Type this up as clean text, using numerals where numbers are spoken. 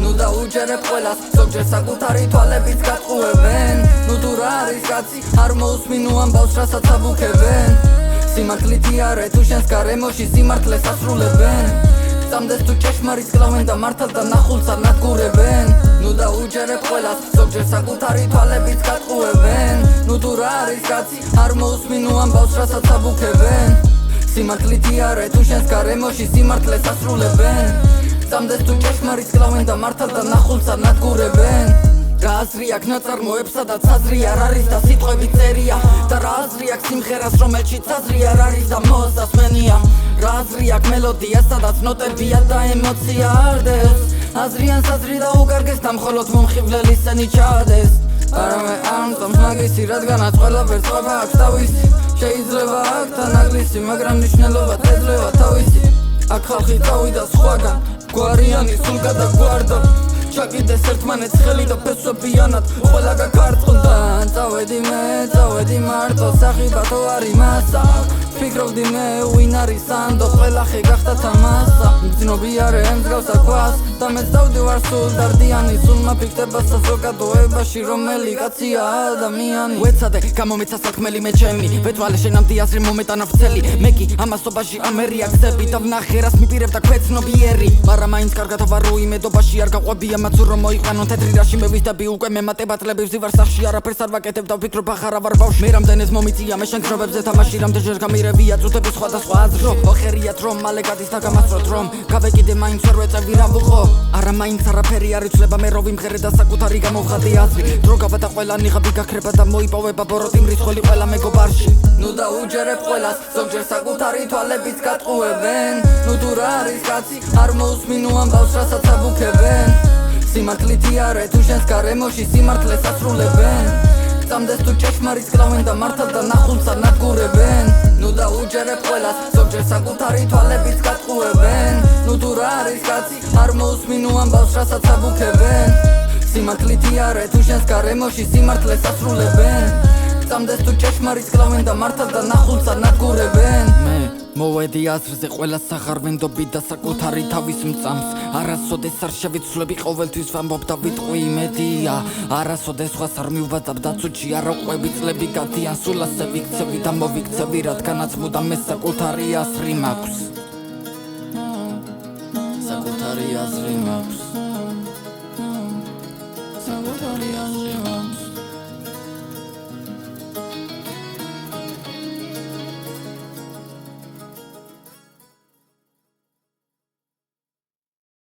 ნუ დაუჯერებ ყველას ზოგჯერ საკუთარი თვალებიც გატყუებენ ნუ თუ რა არის კაცი არ მოусმინ ნუ ამბავს რასაც აბუქებენ სიმართლითი არე თუ შენს გარემოში სიმართლეს ასრულებენ გწამდეს თუ ჭეშმარიტს კლავენ და მართალ და ნახულს არ ნადგურებენ ნუ დაუჯერებ ყველას ზოგჯერ საკუთარი თვალებიც გატყუებენ ნუ თუ რა არის კაცი არ მოусმინ ნუ ამბავს რასაც აბუქებენ სიმართლითი არე თუ შენს გარემოში სიმართლეს ასრულებენ გწამდეს თუ ჭეშმარიტს კლავენ და მართალ და ნახულს არ ნადგურებენ რა აზრი აქვს ნაწარმოებს სადაც აზრი არ არის და სიტყვები წერია და რა აზრი აქვს სიმღერას რომელშიც აზრი არ არის და მოსასმენია რა აზრი აქვს მელოდიას სადაც ნოტებია და ემოცია არდეს აზრიანს აზრი და უკარგეს და მხოლოდ მომხიბვლელი სცენი ჩადეს არამე არ მწამს მაგისი რადგანაც ყველაფერს ყოფა აქვს თავისი შეიძლება აქ თანაგლისი მაგრამ მნიშვნელობა ეძლევა თავისი აქ ხალხი წავიდა სხვაგან გვარიანი სულ გადაგვარდა ჩაკიდეს ერთმანეთს ხელი და ფესვებიანად ყველა გაქარწყლდა წავედი მე წავედი მარტო სახი ბათო არის მასა ფიქრობდი მე ვინ არის სანდო ყველა ხე გახდა თამასა მგრძნობი არე ემსგავს აქვას და მეც დავდივარ სულ დარდიანი სულ მაფიქრდება საზოგადოებაში რომელი კაცია ადამიანი ვეცადე გამომეცა საქმელი მე ჩემი ვეთვალე შენამდე აზრი მომეტანა ვრცელი მე კი ამასობაში ამერია გზები და ვნახე რას მიპირებ და ქვეცნობიერი მაგრამ მაინც კარგად ვარ იმედობაში არ გაყვებია მაც რომ მოიყვანონ თეთრი რაში მე ვისდები უკვე მე მატებათლები ვზივარ სახში არაფერს არ ვაკეთებ და ვფიქრობ ახარა ვარ ბავშვი მე რამდენს მომიწია მე შენ გზნობებზე თამაში რამდენჯერ გამირევია წუთები სხვადასხვა აზრო ოხერიათ რომ მალე გადის და გამასწროთ რომ გავეკიდე მაინც ვერ ვეწევი რა ვუყო არა მაინც არაფერი არ იცვლება მე რო ვიმღერე და საკუთარი გამოვხატე აზრი დრო გავადა ყველანი ღაბი გაქრება და მოიპოვება ბოროტი მრიცხველი ყველა მეგობარში ნუ დაუჯერებ ყველას ზოგჯერ საკუთარი თვალებიც გატყუებენ ნუ თუ რა არის კაცი არ მოусმინ ნუ ამბავს რასაც აბუქებენ სიმართლითი არე თუ შენს გარემოში სიმართლეს ასრულებენ გწამდეს თუ ჭეშმარიტს კლავენ და მართალ და ნახულს არ ნადგურებენ ნუ დაუჯერებ ყველას ზოგჯერ საკუთარი თვალებიც გატყუებენ ნუ თუ რა არის კაცი არ მოусმინ ნუ ამბავს რასაც აბუქებენ სიმართლითი არე თუ შენს გარემოში სიმართლეს ასრულებენ გწამდეს თუ ჭეშმარიტს კლავენ და მართალ და ნახულს არ ნადგურებენ მე მოვედი აზრზე ყველა სახარვენდობით და საკუთარი თავის მწამს არასოდეს არ შევიცვლები ყოველთვის ვამბობ და ვიტყვი იმედია არასოდეს სხვას არ მივბაძებ და ცუჩი არ აყვები წლები გადიან სულ ასე ვიქცევი და მოვიქცევი რადგანაც მუდამ მე საკუთარი აზრი მაქვს საკუთარი აზრი მაქვს საკუთარი აზრი